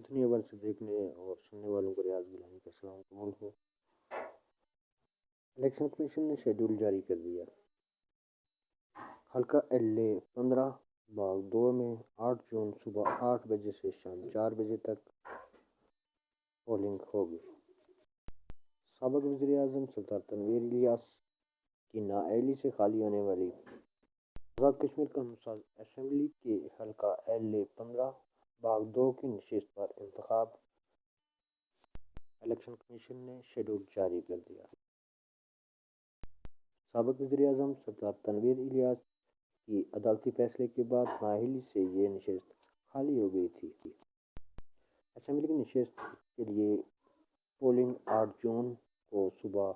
جتنی اول سے دیکھنے اور سننے والوں کو ریاض گیلانی کا سلام قبول ہو۔ الیکشن کمیشن نے شیڈول جاری کر دیا۔ حلقہ ایل اے 15/2 میں 8 جون صبح 8 بجے سے شام 4 بجے تک پولنگ ہوگی۔ سابق وزیر اعظم سردار تنویر الیاس کی نااہلی سے خالی ہونے والی آزاد کشمیر قانون ساز اسمبلی کے حلقہ ایل اے 15/2 کی نشست پر انتخاب الیکشن کمیشن نے شیڈول جاری کر دیا۔ سابق وزیر اعظم سردار تنویر الیاس کی عدالتی فیصلے کے بعد نااہلی سے یہ نشست خالی ہو گئی تھی۔ اسمبلی کی نشست کے لیے پولنگ 8 جون کو صبح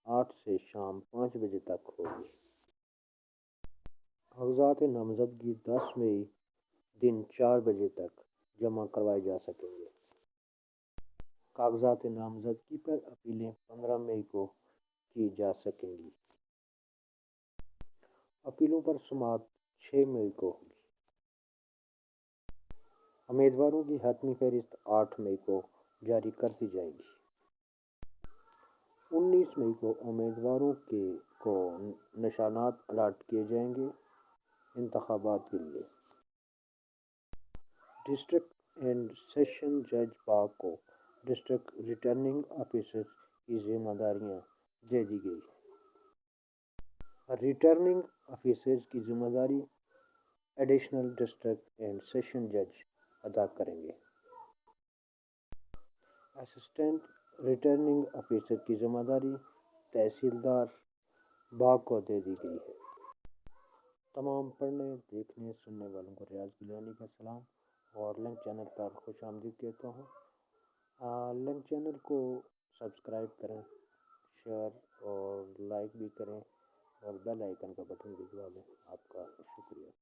8 سے شام 5 بجے تک ہوگی۔ کاغذات نامزدگی 10 مئی دن 4 بجے تک جمع کروائے جا سکیں گے۔ کاغذات نامزدگی پر اپیلیں 15 مئی کو کی جا سکیں گی۔ اپیلوں پر سماعت 6 مئی کو ہوگی۔ امیدواروں کی حتمی فہرست 8 مئی کو جاری کر دی جائے گی۔ 19 مئی کو امیدواروں کو نشانات الاٹ کیے جائیں گے۔ انتخابات کے لیے ڈسٹرکٹ اینڈ سیشن جج پاک کو ڈسٹرکٹ ریٹرننگ آفیسر کی ذمہ داریاں دے دی گئی۔ ریٹرننگ آفیسرز کی ذمہ داری ایڈیشنل ڈسٹرکٹ اینڈ سیشن جج ادا کریں گے۔ اسسٹنٹ ریٹرننگ آفیسر کی ذمہ داری تحصیلدار باغ کو دے دی گئی ہے۔ تمام پڑھنے، دیکھنے، سننے والوں کو ریاض گیلانی کا سلام اور لنک چینل پر خوش آمدید کہتا ہوں۔ لنک چینل کو سبسکرائب کریں، شیئر اور لائک بھی کریں اور بیل آئیکن کا بٹن بھی دبا دیں۔ آپ کا شکریہ۔